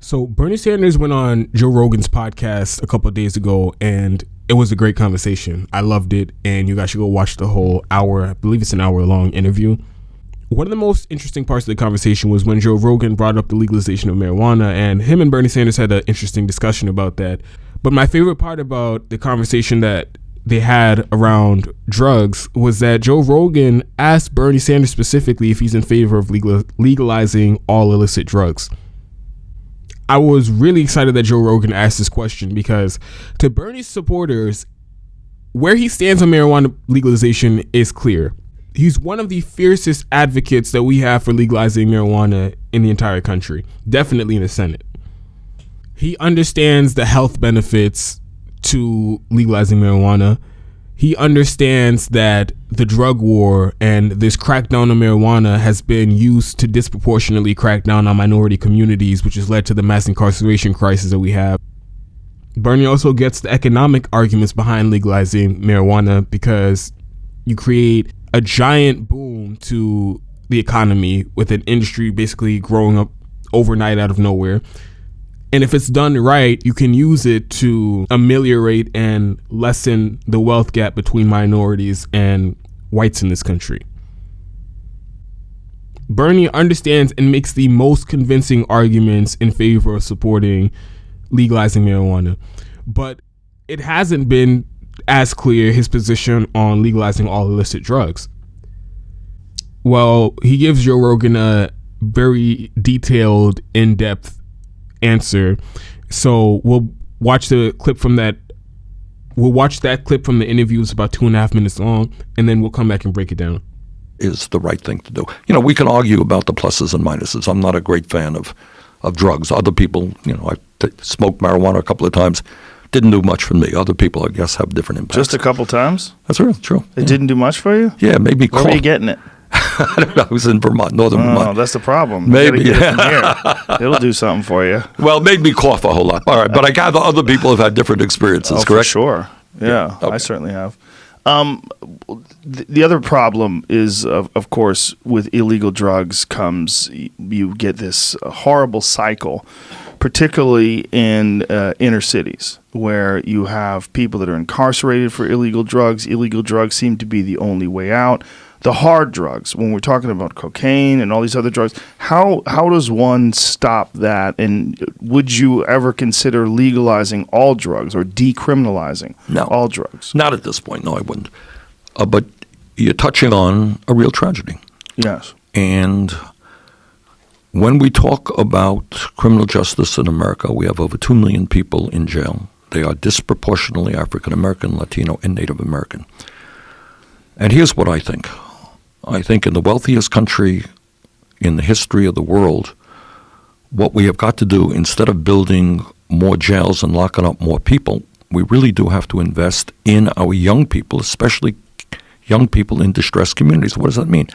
So Bernie Sanders went on Joe Rogan's podcast a couple of days ago, and it was a great conversation. I loved it, and you guys should go watch the whole hour. I believe it's an hour-long interview. One of the most interesting parts of the conversation was when Joe Rogan brought up the legalization of marijuana, and him and Bernie Sanders had an interesting discussion about that. But my favorite part about the conversation that they had around drugs was that Joe Rogan asked Bernie Sanders specifically if he's in favor of legalizing all illicit drugs. I was really excited that Joe Rogan asked this question because to Bernie's supporters, where he stands on marijuana legalization is clear. He's one of the fiercest advocates that we have for legalizing marijuana in the entire country, definitely in the Senate. He understands the health benefits to legalizing marijuana. He understands that the drug war and this crackdown on marijuana has been used to disproportionately crack down on minority communities, which has led to the mass incarceration crisis that we have. Bernie also gets the economic arguments behind legalizing marijuana because you create a giant boom to the economy with an industry basically growing up overnight out of nowhere. And if it's done right, you can use it to ameliorate and lessen the wealth gap between minorities and whites in this country. Bernie understands and makes the most convincing arguments in favor of supporting legalizing marijuana, but it hasn't been as clear his position on legalizing all illicit drugs. Well, he gives Joe Rogan a very detailed, in-depth answer. So we'll watch the clip from that. We'll watch that clip from the interview. It's about 2.5 minutes long, and then we'll come back and break it down. Is the right thing to do. You know, we can argue about the pluses and minuses. I'm not a great fan of drugs. Other people, you know, I smoked marijuana a couple of times. Didn't do much for me. Other people, I guess, have different impacts. Just a couple times? That's right, true. It didn't do much for you? Yeah, maybe Where were you getting it? I don't know. I was in Vermont, northern Vermont. Oh, that's the problem. Maybe. You gotta get it from here. It'll do something for you. Well, it made me cough a whole lot. All right, but I gather other people have had different experiences, correct? For sure. Yeah, Okay. I certainly have. The other problem is, of course, with illegal drugs comes you get this horrible cycle, particularly in inner cities, where you have people that are incarcerated for illegal drugs. Illegal drugs seem to be the only way out. The hard drugs, when we're talking about cocaine and all these other drugs, how does one stop that? And would you ever consider legalizing all drugs or decriminalizing all drugs? Not at this point. No, I wouldn't. But you're touching on a real tragedy. Yes. And when we talk about criminal justice in America, we have over 2 million people in jail. They are disproportionately African American, Latino, and Native American. And here's what I think. I think in the wealthiest country in the history of the world, what we have got to do, instead of building more jails and locking up more people, we really do have to invest in our young people, especially young people in distressed communities. What does that mean?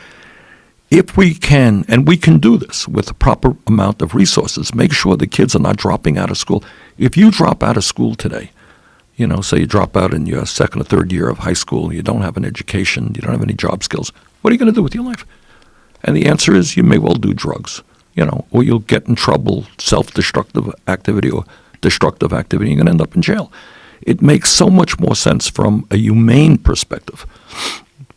If we can, and we can do this with the proper amount of resources, make sure the kids are not dropping out of school. If you drop out of school today, you know, say you drop out in your second or third year of high school, you don't have an education, you don't have any job skills, what are you going to do with your life? And the answer is you may well do drugs, you know, or you'll get in trouble, self-destructive activity or destructive activity, you're going to end up in jail. It makes so much more sense from a humane perspective,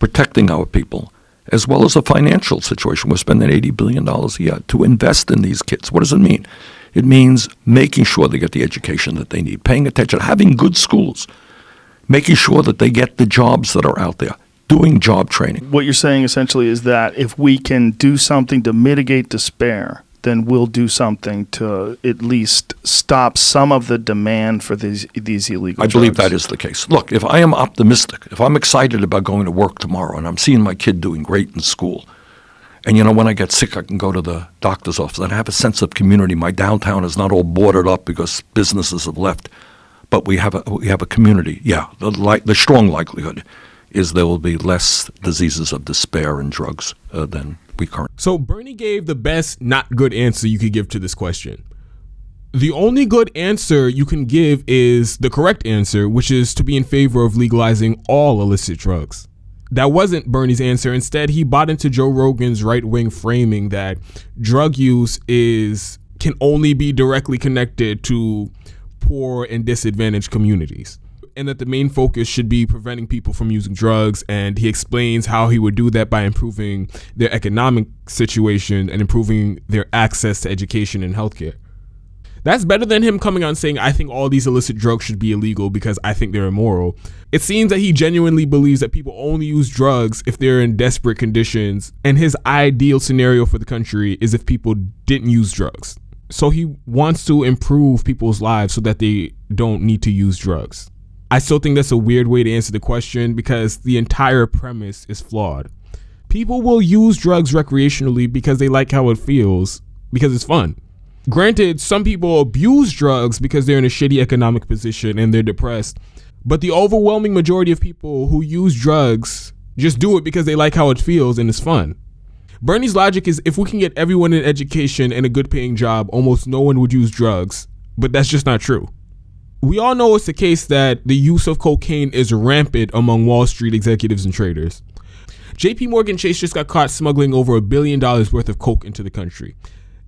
protecting our people, as well as a financial situation. We're spending $80 billion a year to invest in these kids. What does it mean? It means making sure they get the education that they need, paying attention, having good schools, making sure that they get the jobs that are out there, doing job training. What you're saying essentially is that if we can do something to mitigate despair, then we'll do something to at least stop some of the demand for these illegal drugs. I believe that is the case. Look, if I am optimistic, if I'm excited about going to work tomorrow and I'm seeing my kid doing great in school, and, you know, when I get sick, I can go to the doctor's office and I have a sense of community. My downtown is not all boarded up because businesses have left, but we have a community. Yeah, the strong likelihood is there will be less diseases of despair and drugs than we currently. So Bernie gave the best not good answer you could give to this question. The only good answer you can give is the correct answer, which is to be in favor of legalizing all illicit drugs. That wasn't Bernie's answer. Instead, he bought into Joe Rogan's right-wing framing that drug use is can only be directly connected to poor and disadvantaged communities, and that the main focus should be preventing people from using drugs. And he explains how he would do that by improving their economic situation and improving their access to education and healthcare. That's better than him coming on saying, I think all these illicit drugs should be illegal because I think they're immoral. It seems that he genuinely believes that people only use drugs if they're in desperate conditions, and his ideal scenario for the country is if people didn't use drugs. So he wants to improve people's lives so that they don't need to use drugs. I still think that's a weird way to answer the question because the entire premise is flawed. People will use drugs recreationally because they like how it feels, because it's fun. Granted, some people abuse drugs because they're in a shitty economic position and they're depressed, but the overwhelming majority of people who use drugs just do it because they like how it feels and it's fun. Bernie's logic is if we can get everyone an education and a good paying job, almost no one would use drugs, but that's just not true. We all know it's the case that the use of cocaine is rampant among Wall Street executives and traders. JP Morgan Chase just got caught smuggling over $1 billion worth of coke into the country.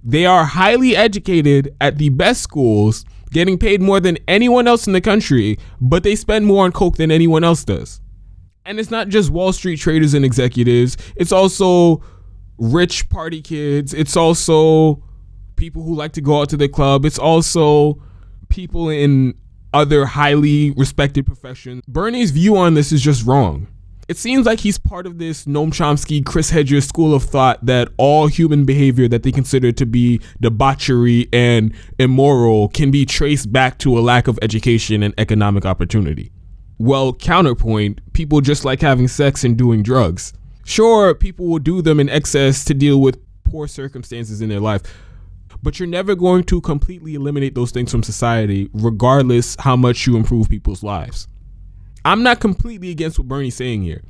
They are highly educated at the best schools, getting paid more than anyone else in the country, but they spend more on coke than anyone else does. And it's not just Wall Street traders and executives, it's also rich party kids, it's also people who like to go out to the club, it's also people in other highly respected professions. Bernie's view on this is just wrong. It seems like he's part of this Noam Chomsky, Chris Hedges school of thought that all human behavior that they consider to be debauchery and immoral can be traced back to a lack of education and economic opportunity. Well, counterpoint, people just like having sex and doing drugs. Sure, people will do them in excess to deal with poor circumstances in their life, but you're never going to completely eliminate those things from society, regardless how much you improve people's lives. I'm not completely against what Bernie's saying here.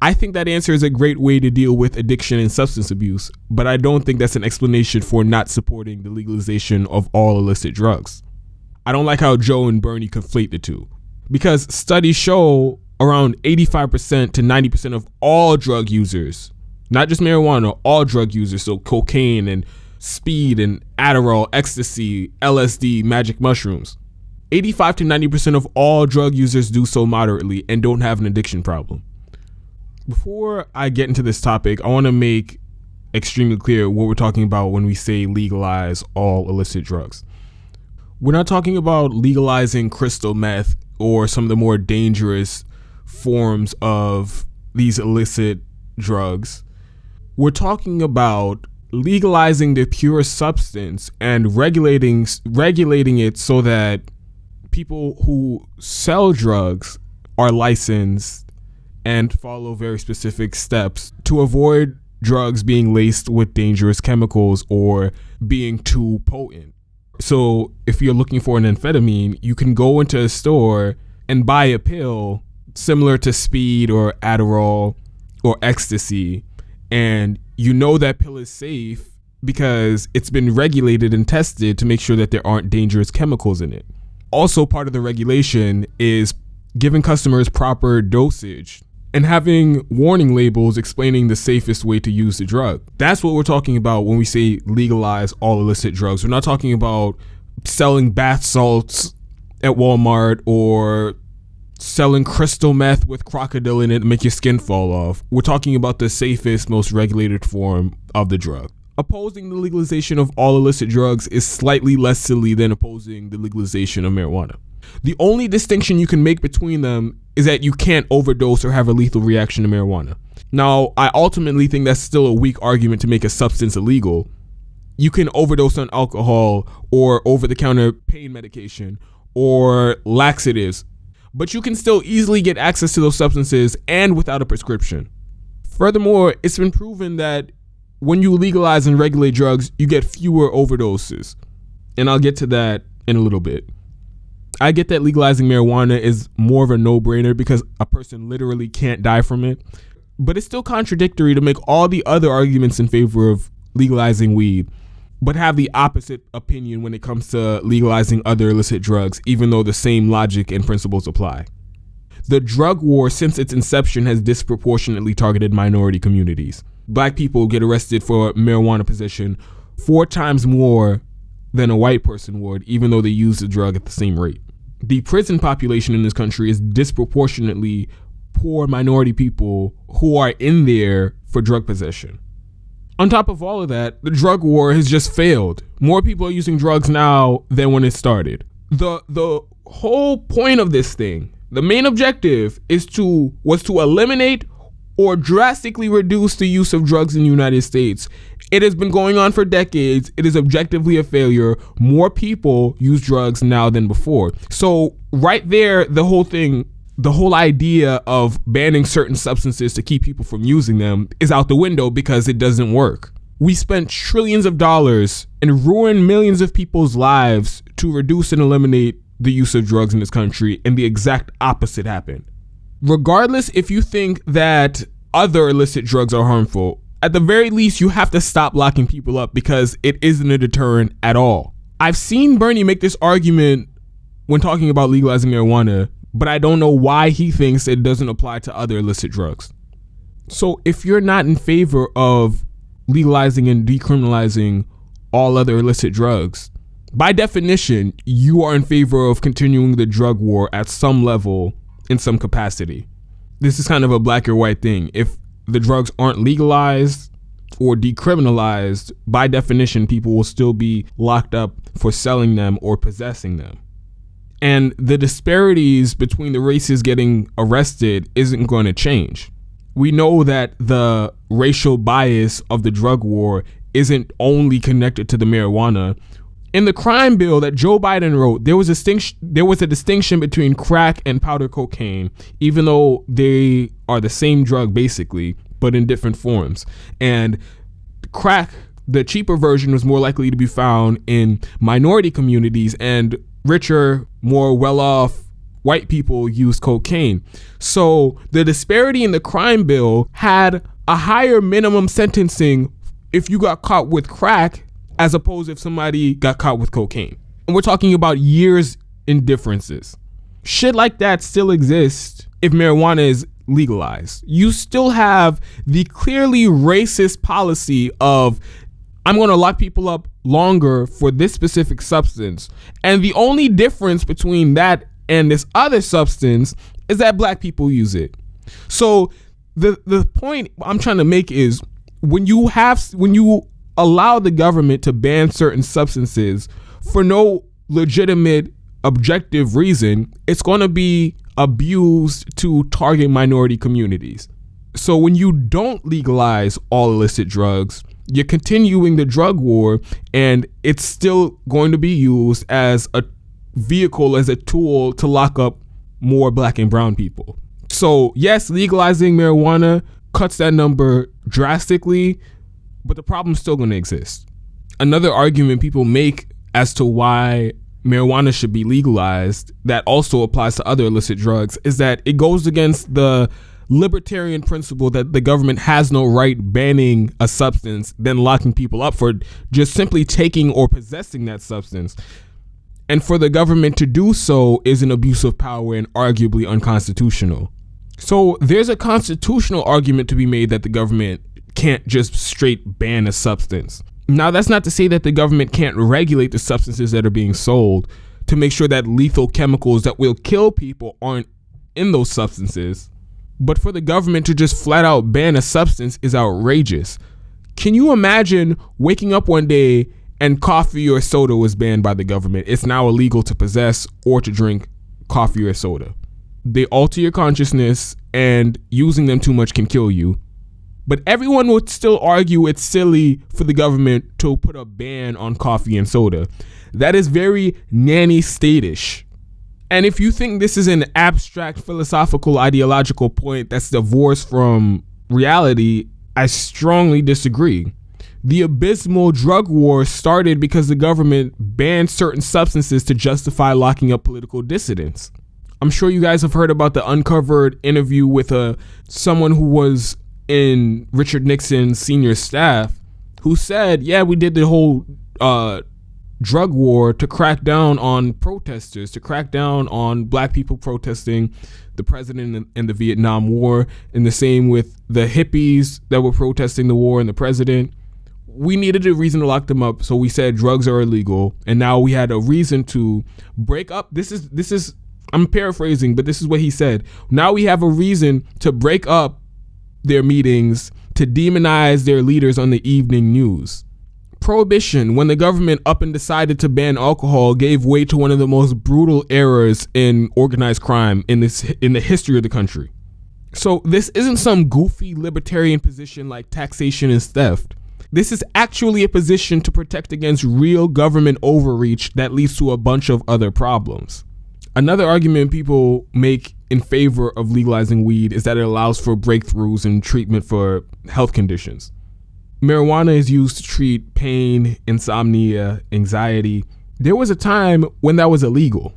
I think that answer is a great way to deal with addiction and substance abuse, but I don't think that's an explanation for not supporting the legalization of all illicit drugs. I don't like how Joe and Bernie conflate the two, because studies show around 85% to 90% of all drug users, not just marijuana, all drug users, so cocaine and speed and Adderall, ecstasy, LSD, magic mushrooms, 85 to 90% of all drug users do so moderately and don't have an addiction problem. Before I get into this topic, I want to make extremely clear what we're talking about when we say legalize all illicit drugs. We're not talking about legalizing crystal meth or some of the more dangerous forms of these illicit drugs. We're talking about legalizing the pure substance and regulating it so that people who sell drugs are licensed and follow very specific steps to avoid drugs being laced with dangerous chemicals or being too potent. So if you're looking for an amphetamine, you can go into a store and buy a pill similar to speed or Adderall or ecstasy, and you know that pill is safe because it's been regulated and tested to make sure that there aren't dangerous chemicals in it. Also, part of the regulation is giving customers proper dosage and having warning labels explaining the safest way to use the drug. That's what we're talking about when we say legalize all illicit drugs. We're not talking about selling bath salts at Walmart or selling crystal meth with crocodile in it to make your skin fall off. We're talking about the safest, most regulated form of the drug. Opposing the legalization of all illicit drugs is slightly less silly than opposing the legalization of marijuana. The only distinction you can make between them is that you can't overdose or have a lethal reaction to marijuana. Now, I ultimately think that's still a weak argument to make a substance illegal. You can overdose on alcohol or over-the-counter pain medication or laxatives, but you can still easily get access to those substances and without a prescription. Furthermore, it's been proven that when you legalize and regulate drugs, you get fewer overdoses. And I'll get to that in a little bit. I get that legalizing marijuana is more of a no-brainer because a person literally can't die from it. But it's still contradictory to make all the other arguments in favor of legalizing weed, but have the opposite opinion when it comes to legalizing other illicit drugs, even though the same logic and principles apply. The drug war since its inception has disproportionately targeted minority communities. Black people get arrested for marijuana possession 4 times more than a white person would, even though they use the drug at the same rate. The prison population in this country is disproportionately poor minority people who are in there for drug possession. On top of all of that, the drug war has just failed. More people are using drugs now than when it started. The whole point of this thing, the main objective was to eliminate or drastically reduce the use of drugs in the United States. It has been going on for decades. It is objectively a failure. More people use drugs now than before. So right there, the whole idea of banning certain substances to keep people from using them is out the window because it doesn't work. We spent trillions of dollars and ruined millions of people's lives to reduce and eliminate the use of drugs in this country, and the exact opposite happened. Regardless if you think that other illicit drugs are harmful, at the very least, you have to stop locking people up because it isn't a deterrent at all. I've seen Bernie make this argument when talking about legalizing marijuana, but I don't know why he thinks it doesn't apply to other illicit drugs. So if you're not in favor of legalizing and decriminalizing all other illicit drugs, by definition, you are in favor of continuing the drug war at some level in some capacity. This is kind of a black or white thing. If the drugs aren't legalized or decriminalized, by definition, people will still be locked up for selling them or possessing them. And the disparities between the races getting arrested isn't going to change. We know that the racial bias of the drug war isn't only connected to the marijuana. In the crime bill that Joe Biden wrote, there was a distinction between crack and powder cocaine, even though they are the same drug basically, but in different forms. And crack, the cheaper version, was more likely to be found in minority communities, and richer, more well-off white people use cocaine. So the disparity in the crime bill had a higher minimum sentencing if you got caught with crack as opposed if somebody got caught with cocaine. And we're talking about years in differences. Shit like that still exists if marijuana is legalized. You still have the clearly racist policy of, I'm going to lock people up longer for this specific substance. And the only difference between that and this other substance is that black people use it. So the point I'm trying to make is when you allow the government to ban certain substances for no legitimate objective reason, it's going to be abused to target minority communities. So when you don't legalize all illicit drugs, you're continuing the drug war, and it's still going to be used as a vehicle, as a tool to lock up more black and brown people. So yes, legalizing marijuana cuts that number drastically, but the problem's still going to exist. Another argument people make as to why marijuana should be legalized that also applies to other illicit drugs is that it goes against the libertarian principle that the government has no right banning a substance, then locking people up for just simply taking or possessing that substance. And for the government to do so is an abuse of power and arguably unconstitutional. So there's a constitutional argument to be made that the government can't just straight ban a substance. Now, that's not to say that the government can't regulate the substances that are being sold to make sure that lethal chemicals that will kill people aren't in those substances. But for the government to just flat out ban a substance is outrageous. Can you imagine waking up one day and coffee or soda was banned by the government? It's now illegal to possess or to drink coffee or soda. They alter your consciousness, and using them too much can kill you. But everyone would still argue it's silly for the government to put a ban on coffee and soda. That is very nanny state-ish. And if you think this is an abstract philosophical ideological point that's divorced from reality, I strongly disagree. The abysmal drug war started because the government banned certain substances to justify locking up political dissidents. I'm sure you guys have heard about the uncovered interview with someone who was in Richard Nixon's senior staff who said, yeah, we did the whole drug war to crack down on protesters, to crack down on black people protesting the president in the Vietnam War, and the same with the hippies that were protesting the war and the president. we needed a reason to lock them up, so we said drugs are illegal, and now we had a reason to break up. This is I'm paraphrasing, but this is what he said. Now we have a reason to break up their meetings, to demonize their leaders on the evening news. Prohibition, when the government up and decided to ban alcohol, gave way to one of the most brutal errors in organized crime in the history of the country. So this isn't some goofy libertarian position like taxation and theft. This is actually a position to protect against real government overreach that leads to a bunch of other problems. Another argument people make in favor of legalizing weed is that it allows for breakthroughs in treatment for health conditions. Marijuana is used to treat pain, insomnia, anxiety. There was a time when that was illegal.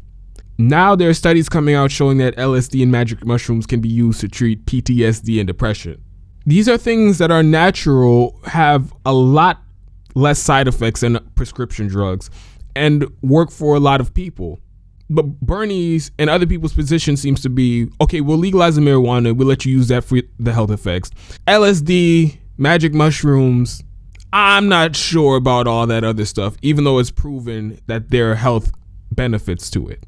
Now there are studies coming out showing that LSD and magic mushrooms can be used to treat PTSD and depression. These are things that are natural, have a lot less side effects than prescription drugs, and work for a lot of people. But Bernie's and other people's position seems to be, okay, we'll legalize the marijuana, we'll let you use that for the health effects. LSD, magic mushrooms, I'm not sure about all that other stuff, even though it's proven that there are health benefits to it.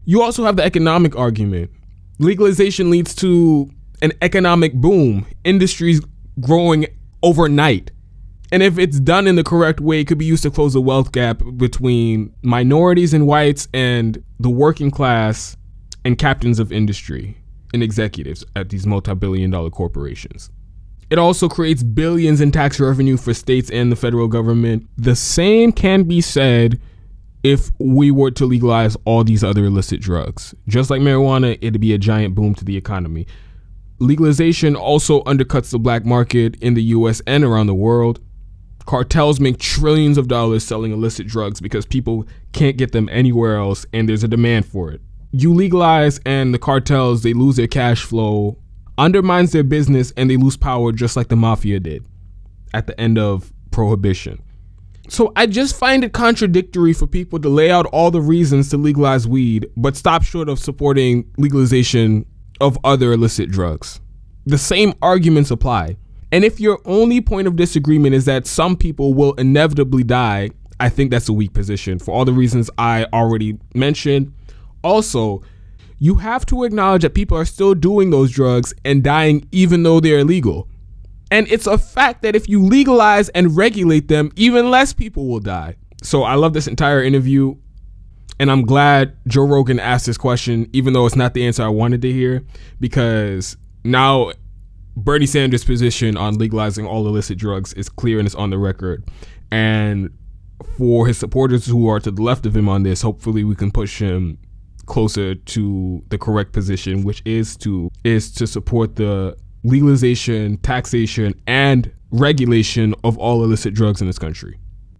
You also have the economic argument. Legalization leads to an economic boom, industries growing overnight. And if it's done in the correct way, it could be used to close the wealth gap between minorities and whites and the working class and captains of industry and executives at these multi-billion-dollar corporations. It also creates billions in tax revenue for states and the federal government. The same can be said if we were to legalize all these other illicit drugs. Just like marijuana, it'd be a giant boom to the economy. Legalization also undercuts the black market in the US and around the world. Cartels make trillions of dollars selling illicit drugs because people can't get them anywhere else and there's a demand for it. You legalize and the cartels, they lose their cash flow, undermines their business, and they lose power just like the mafia did at the end of Prohibition. So I just find it contradictory for people to lay out all the reasons to legalize weed, but stop short of supporting legalization of other illicit drugs. The same arguments apply. And if your only point of disagreement is that some people will inevitably die, I think that's a weak position for all the reasons I already mentioned. Also, you have to acknowledge that people are still doing those drugs and dying even though they're illegal. And it's a fact that if you legalize and regulate them, even less people will die. So I love this entire interview, and I'm glad Joe Rogan asked this question, even though it's not the answer I wanted to hear, because now Bernie Sanders' position on legalizing all illicit drugs is clear and it's on the record. And for his supporters who are to the left of him on this, hopefully we can push him closer to the correct position, which is to support the legalization, taxation, and regulation of all illicit drugs in this country.